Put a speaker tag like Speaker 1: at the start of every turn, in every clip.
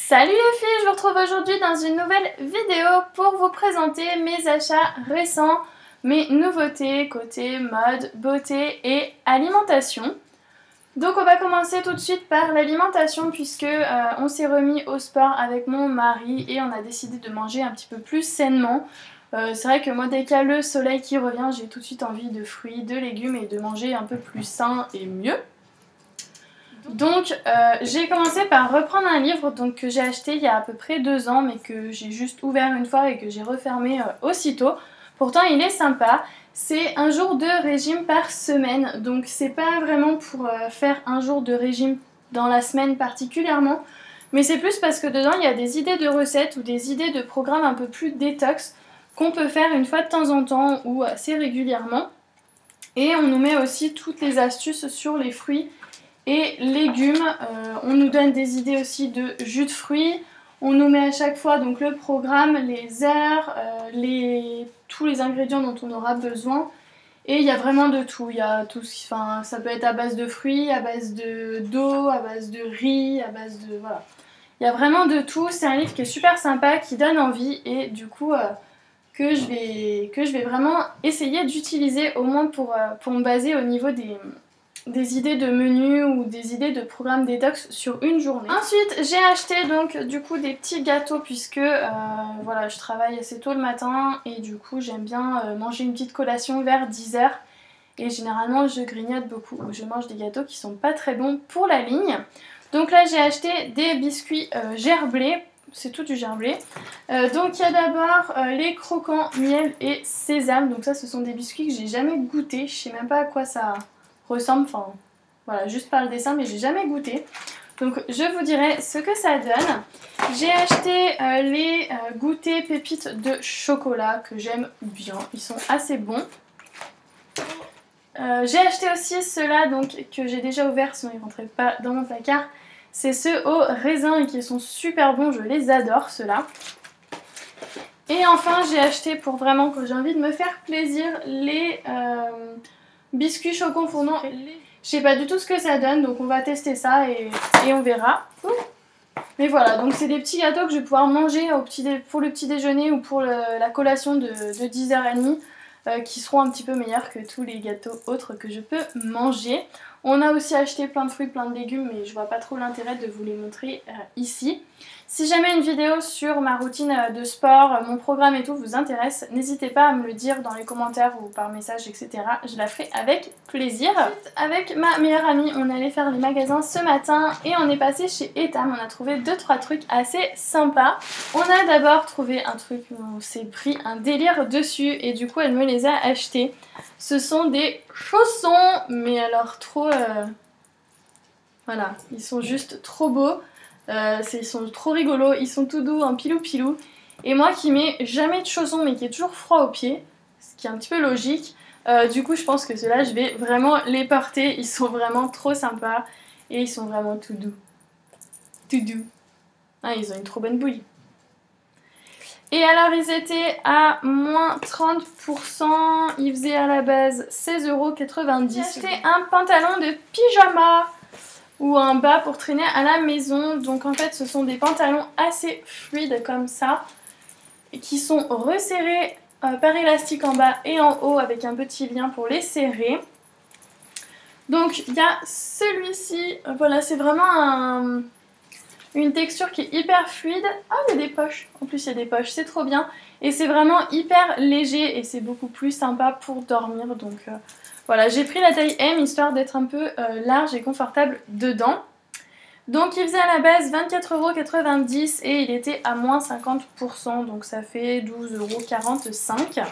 Speaker 1: Salut les filles, je vous retrouve aujourd'hui dans une nouvelle vidéo pour vous présenter mes achats récents, mes nouveautés côté mode, beauté et alimentation. Donc on va commencer tout de suite par l'alimentation puisque on s'est remis au sport avec mon mari et on a décidé de manger un petit peu plus sainement. C'est vrai que moi dès qu'il y a le soleil qui revient, j'ai tout de suite envie de fruits, de légumes et de manger un peu plus sain et mieux. Donc j'ai commencé par reprendre un livre que j'ai acheté il y a à peu près 2 ans mais que j'ai juste ouvert une fois et que j'ai refermé aussitôt. Pourtant il est sympa, c'est un jour de régime par semaine, donc c'est pas vraiment pour faire un jour de régime dans la semaine particulièrement, mais c'est plus parce que dedans il y a des idées de recettes ou des idées de programmes un peu plus détox qu'on peut faire une fois de temps en temps ou assez régulièrement. Et on nous met aussi toutes les astuces sur les fruits et légumes, on nous donne des idées aussi de jus de fruits, on nous met à chaque fois donc le programme, les heures, tous les ingrédients dont on aura besoin. Et il y a vraiment de tout, il y a tout, ça peut être à base de fruits, à base d'eau, à base de riz, à base de... voilà. Il y a vraiment de tout, c'est un livre qui est super sympa, qui donne envie et du coup que je vais vraiment essayer d'utiliser au moins pour me baser au niveau des idées de menus ou des idées de programmes détox sur une journée. Ensuite j'ai acheté donc du coup des petits gâteaux puisque voilà, je travaille assez tôt le matin et du coup j'aime bien manger une petite collation vers 10 h et généralement je grignote beaucoup, je mange des gâteaux qui sont pas très bons pour la ligne. Donc là j'ai acheté des biscuits gerblés, c'est tout du gerblé. Donc il y a d'abord les croquants miel et sésame, donc ça ce sont des biscuits que j'ai jamais goûté, je sais même pas à quoi ça ressemble, enfin voilà, juste par le dessin, mais j'ai jamais goûté. Donc je vous dirai ce que ça donne. J'ai acheté les goûters pépites de chocolat que j'aime bien, ils sont assez bons. J'ai acheté aussi ceux-là donc que j'ai déjà ouverts, sinon ils ne rentraient pas dans mon placard. C'est ceux au raisin et qui sont super bons, je les adore ceux-là. Et enfin j'ai acheté pour vraiment que j'ai envie de me faire plaisir les biscuits choco fondant. Je sais pas du tout ce que ça donne, donc on va tester ça et on verra. Mais voilà, donc c'est des petits gâteaux que je vais pouvoir manger pour le petit déjeuner ou pour la collation de 10h30 qui seront un petit peu meilleurs que tous les gâteaux autres que je peux manger. On a aussi acheté plein de fruits, plein de légumes, mais je vois pas trop l'intérêt de vous les montrer ici. Si jamais une vidéo sur ma routine de sport, mon programme et tout vous intéresse, n'hésitez pas à me le dire dans les commentaires ou par message, etc. Je la ferai avec plaisir. Ensuite, avec ma meilleure amie, on allait faire les magasins ce matin et on est passé chez Etam. On a trouvé 2-3 trucs assez sympas. On a d'abord trouvé un truc où on s'est pris un délire dessus et du coup elle me les a achetés. Ce sont des chaussons, mais alors trop... voilà, ils sont juste trop beaux. Ils sont trop rigolos, ils sont tout doux en pilou-pilou. Et moi qui mets jamais de chaussons mais qui est toujours froid aux pieds, ce qui est un petit peu logique, du coup je pense que ceux-là je vais vraiment les porter. Ils sont vraiment trop sympas et ils sont vraiment tout doux. Tout doux. Ah, ils ont une trop bonne bouille. Et alors ils étaient à moins 30%, ils faisaient à la base 16,90 €. J'ai acheté un pantalon de pyjama ou un bas pour traîner à la maison. Donc en fait ce sont des pantalons assez fluides comme ça et qui sont resserrés par élastique en bas et en haut avec un petit lien pour les serrer. Donc il y a celui-ci, voilà, c'est vraiment une texture qui est hyper fluide. Ah, il y a des poches, en plus il y a des poches, c'est trop bien. Et c'est vraiment hyper léger et c'est beaucoup plus sympa pour dormir. Donc voilà, j'ai pris la taille M histoire d'être un peu large et confortable dedans. Donc il faisait à la base 24,90 € et il était à moins 50%, donc ça fait 12,45 €.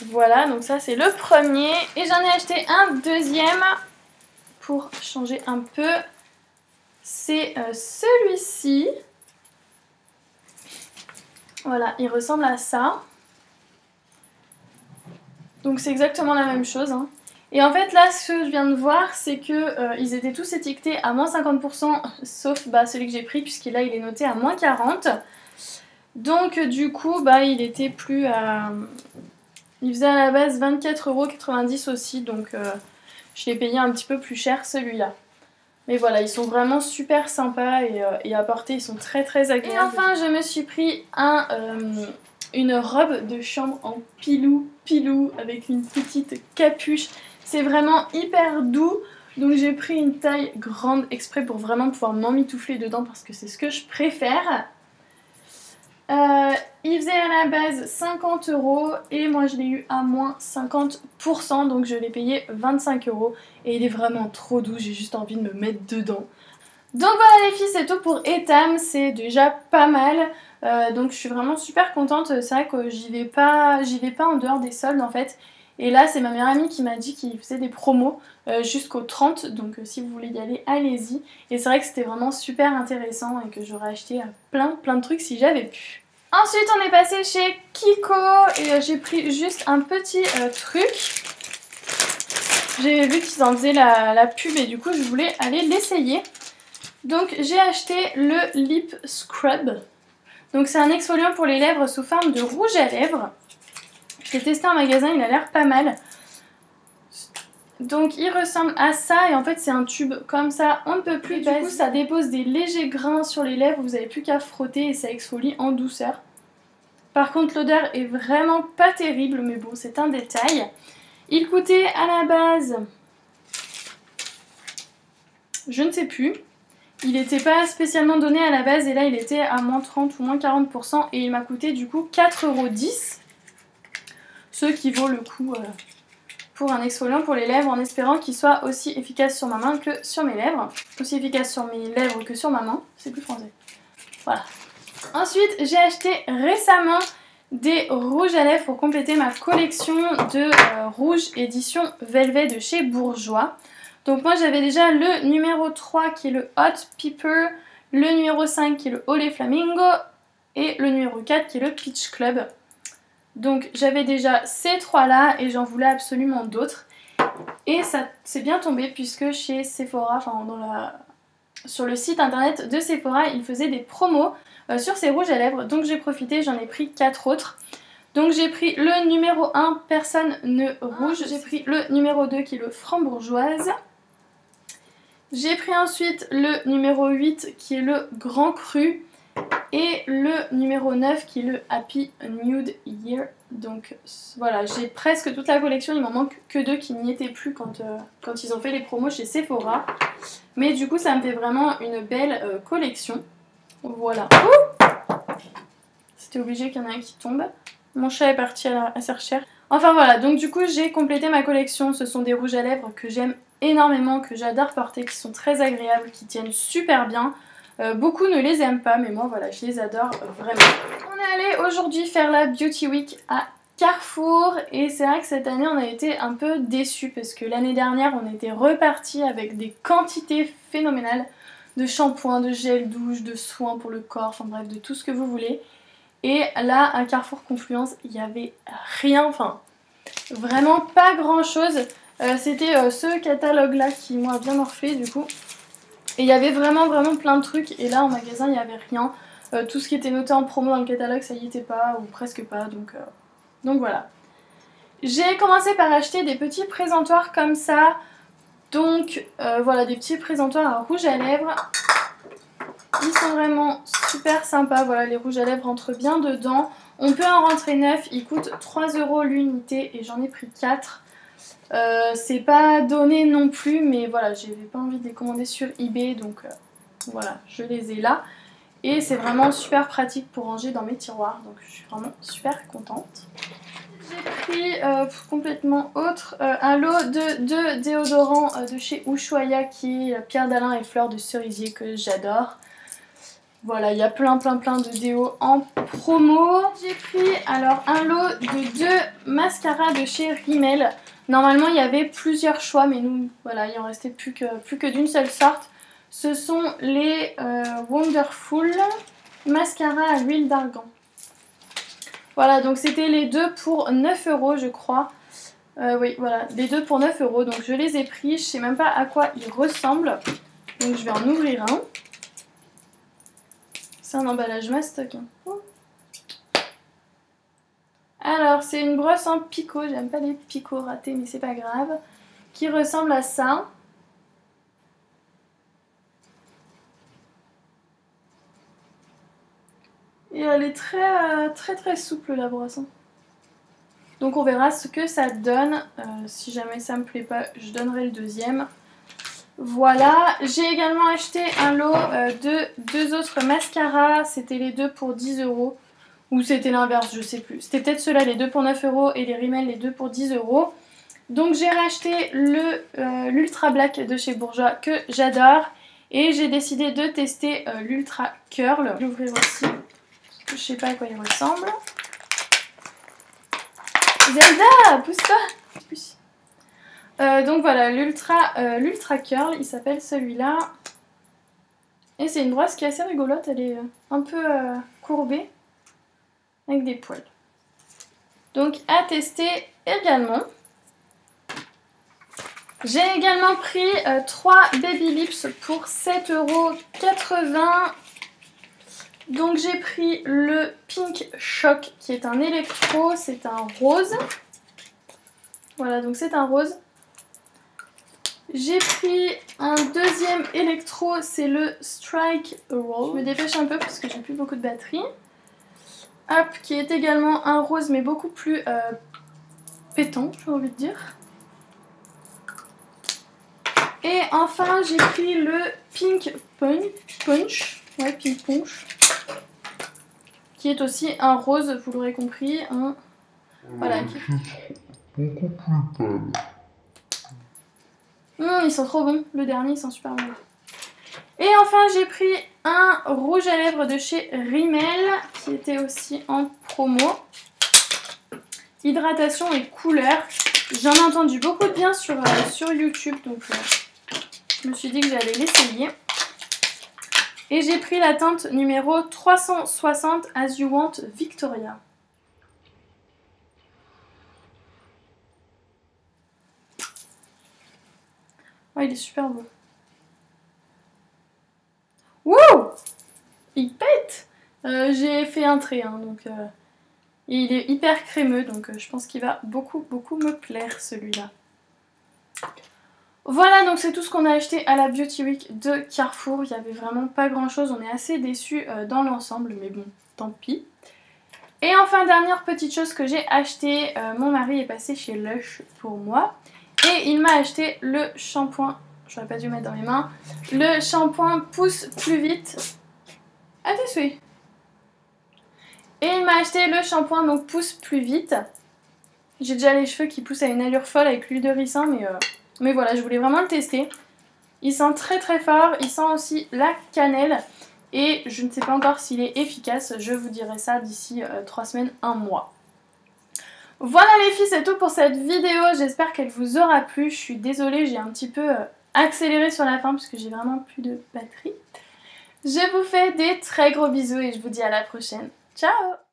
Speaker 1: Voilà, donc ça c'est le premier. Et j'en ai acheté un deuxième pour changer un peu. C'est celui-ci. Voilà, il ressemble à ça. Donc c'est exactement la même chose, hein. Et en fait là ce que je viens de voir c'est que ils étaient tous étiquetés à moins 50% sauf celui que j'ai pris puisqu'il là il est noté à moins 40. Donc du coup il était plus à... Il faisait à la base 24,90 € aussi, donc je l'ai payé un petit peu plus cher celui-là. Mais voilà, ils sont vraiment super sympas et à porter, ils sont très très agréables. Et enfin, je me suis pris une robe de chambre en pilou avec une petite capuche. C'est vraiment hyper doux. Donc j'ai pris une taille grande exprès pour vraiment pouvoir m'emmitoufler dedans parce que c'est ce que je préfère. Il faisait à la base 50 € et moi je l'ai eu à moins 50%, donc je l'ai payé 25 € et il est vraiment trop doux, j'ai juste envie de me mettre dedans. Donc voilà les filles, c'est tout pour Etam, c'est déjà pas mal, donc je suis vraiment super contente. C'est vrai que j'y vais pas en dehors des soldes en fait. Et là c'est ma meilleure amie qui m'a dit qu'il faisait des promos jusqu'au 30, donc si vous voulez y aller, allez-y. Et c'est vrai que c'était vraiment super intéressant et que j'aurais acheté plein de trucs si j'avais pu. Ensuite on est passé chez Kiko et j'ai pris juste un petit truc. J'ai vu qu'ils en faisaient la pub et du coup je voulais aller l'essayer. Donc j'ai acheté le Lip Scrub. Donc c'est un exfoliant pour les lèvres sous forme de rouge à lèvres. Je l'ai testé en magasin, il a l'air pas mal. Donc il ressemble à ça et en fait c'est un tube comme ça, on ne peut plus basique. Du coup ça dépose des légers grains sur les lèvres, vous n'avez plus qu'à frotter et ça exfolie en douceur. Par contre l'odeur est vraiment pas terrible, mais bon c'est un détail. Il coûtait à la base, je ne sais plus. Il n'était pas spécialement donné à la base et là il était à moins 30 ou moins 40% et il m'a coûté du coup 4,10 €. Ce qui vaut le coup pour un exfoliant pour les lèvres en espérant qu'il soit aussi efficace sur ma main que sur mes lèvres. Aussi efficace sur mes lèvres que sur ma main, c'est plus français. Voilà. Ensuite j'ai acheté récemment des rouges à lèvres pour compléter ma collection de rouges édition Velvet de chez Bourjois. Donc moi j'avais déjà le numéro 3 qui est le Hot Pepper, le numéro 5 qui est le Olé Flamingo et le numéro 4 qui est le Peach Club. Donc j'avais déjà ces trois là et j'en voulais absolument d'autres. Et ça s'est bien tombé puisque chez Sephora, enfin sur le site internet de Sephora, ils faisaient des promos sur ces rouges à lèvres. Donc j'ai profité, j'en ai pris 4 autres. Donc j'ai pris le numéro 1, Personne ne rouge. J'ai pris le numéro 2 qui est le Frambourgeoise. J'ai pris ensuite le numéro 8 qui est le Grand Cru et le numéro 9 qui est le Happy Nude Year. Donc voilà, j'ai presque toute la collection, il m'en manque que 2 qui n'y étaient plus quand ils ont fait les promos chez Sephora. Mais du coup ça me fait vraiment une belle collection. Voilà. C'était obligé qu'il y en ait un qui tombe. Mon chat est parti à sa recherche. Enfin voilà, donc du coup j'ai complété ma collection. Ce sont des rouges à lèvres que j'aime énormément, que j'adore porter, qui sont très agréables, qui tiennent super bien. Beaucoup ne les aiment pas, mais moi voilà, je les adore vraiment. On est allé aujourd'hui faire la Beauty Week à Carrefour et c'est vrai que cette année on a été un peu déçus parce que l'année dernière on était reparti avec des quantités phénoménales de shampoings, de gel douche, de soins pour le corps, enfin bref, de tout ce que vous voulez. Et là, à Carrefour Confluence, il n'y avait rien, enfin vraiment pas grand chose. C'était ce catalogue-là qui m'a bien morflé du coup. Et il y avait vraiment plein de trucs. Et là, en magasin, il n'y avait rien. Tout ce qui était noté en promo dans le catalogue, ça y était pas, ou presque pas. Donc voilà. J'ai commencé par acheter des petits présentoirs comme ça. Donc voilà, des petits présentoirs à rouge à lèvres. Ils sont vraiment super sympas, voilà, les rouges à lèvres rentrent bien dedans. On peut en rentrer 9, ils coûtent 3 € l'unité et j'en ai pris 4. C'est pas donné non plus, mais voilà, j'avais pas envie de les commander sur eBay, donc voilà, je les ai là. Et c'est vraiment super pratique pour ranger dans mes tiroirs, donc je suis vraiment super contente. J'ai pris complètement autre, un lot de déodorants de chez Ushuaïa qui est Pierre d'Alain et Fleur de Cerisier que j'adore. Voilà, il y a plein de déos en promo. J'ai pris alors un lot de 2 mascaras de chez Rimmel. Normalement, il y avait plusieurs choix, mais nous, voilà, il en restait plus que d'une seule sorte. Ce sont les Wonderful mascara à l'huile d'argan. Voilà, donc c'était les deux pour 9 € je crois. Oui, voilà, les deux pour 9 €. Donc je les ai pris, je sais même pas à quoi ils ressemblent. Donc je vais en ouvrir un. C'est un emballage mastoc. Oh. Alors, c'est une brosse en picot. J'aime pas les picots ratés, mais c'est pas grave. Qui ressemble à ça. Et elle est très souple la brosse. Donc on verra ce que ça donne. Si jamais ça me plaît pas, je donnerai le deuxième. Voilà, j'ai également acheté un lot de 2 autres mascaras. C'était les deux pour 10 €. Ou c'était l'inverse, je sais plus. C'était peut-être ceux-là, les deux pour 9 € et les Rimmel, les deux pour 10 €. Donc j'ai racheté l'Ultra Black de chez Bourjois que j'adore. Et j'ai décidé de tester l'Ultra Curl. Je vais l'ouvrir aussi. Je sais pas à quoi il ressemble. Zelda, pousse-toi. Donc voilà, l'Ultra Curl, il s'appelle celui-là. Et c'est une brosse qui est assez rigolote, elle est un peu courbée, avec des poils. Donc à tester également. J'ai également pris 3 Baby Lips pour 7,80 €. Donc j'ai pris le Pink Shock qui est un électro, c'est un rose. Voilà, donc c'est un rose. J'ai pris un deuxième électro, c'est le Strike Roll. Je me dépêche un peu parce que j'ai plus beaucoup de batterie. Hop, qui est également un rose mais beaucoup plus pétant, j'ai envie de dire. Et enfin, j'ai pris le Pink Punch. Ouais, Pink Punch. Qui est aussi un rose, vous l'aurez compris. Voilà. Beaucoup plus pâle. Ils sont trop bons. Le dernier, ils sont super bons. Et enfin, j'ai pris un rouge à lèvres de chez Rimmel, qui était aussi en promo. Hydratation et couleur. J'en ai entendu beaucoup de bien sur YouTube, donc je me suis dit que j'allais l'essayer. Et j'ai pris la teinte numéro 360 As You Want Victoria. Oh, il est super beau. Wouh! Il pète! J'ai fait un trait, hein, donc et il est hyper crémeux, donc je pense qu'il va beaucoup me plaire celui-là. Voilà, donc c'est tout ce qu'on a acheté à la Beauty Week de Carrefour. Il n'y avait vraiment pas grand chose, on est assez déçus dans l'ensemble, mais bon, tant pis. Et enfin, dernière petite chose que j'ai acheté, mon mari est passé chez Lush pour moi. Et il m'a acheté le shampoing, j'aurais pas dû le mettre dans mes mains, le shampoing pousse plus vite. Ah, t'es souhait. Et il m'a acheté le shampoing donc pousse plus vite. J'ai déjà les cheveux qui poussent à une allure folle avec l'huile de ricin, mais voilà, je voulais vraiment le tester. Il sent très fort, il sent aussi la cannelle. Et je ne sais pas encore s'il est efficace, je vous dirai ça d'ici 3 semaines, 1 mois. Voilà les filles, c'est tout pour cette vidéo, j'espère qu'elle vous aura plu. Je suis désolée, j'ai un petit peu accéléré sur la fin parce que j'ai vraiment plus de batterie. Je vous fais des très gros bisous et je vous dis à la prochaine. Ciao!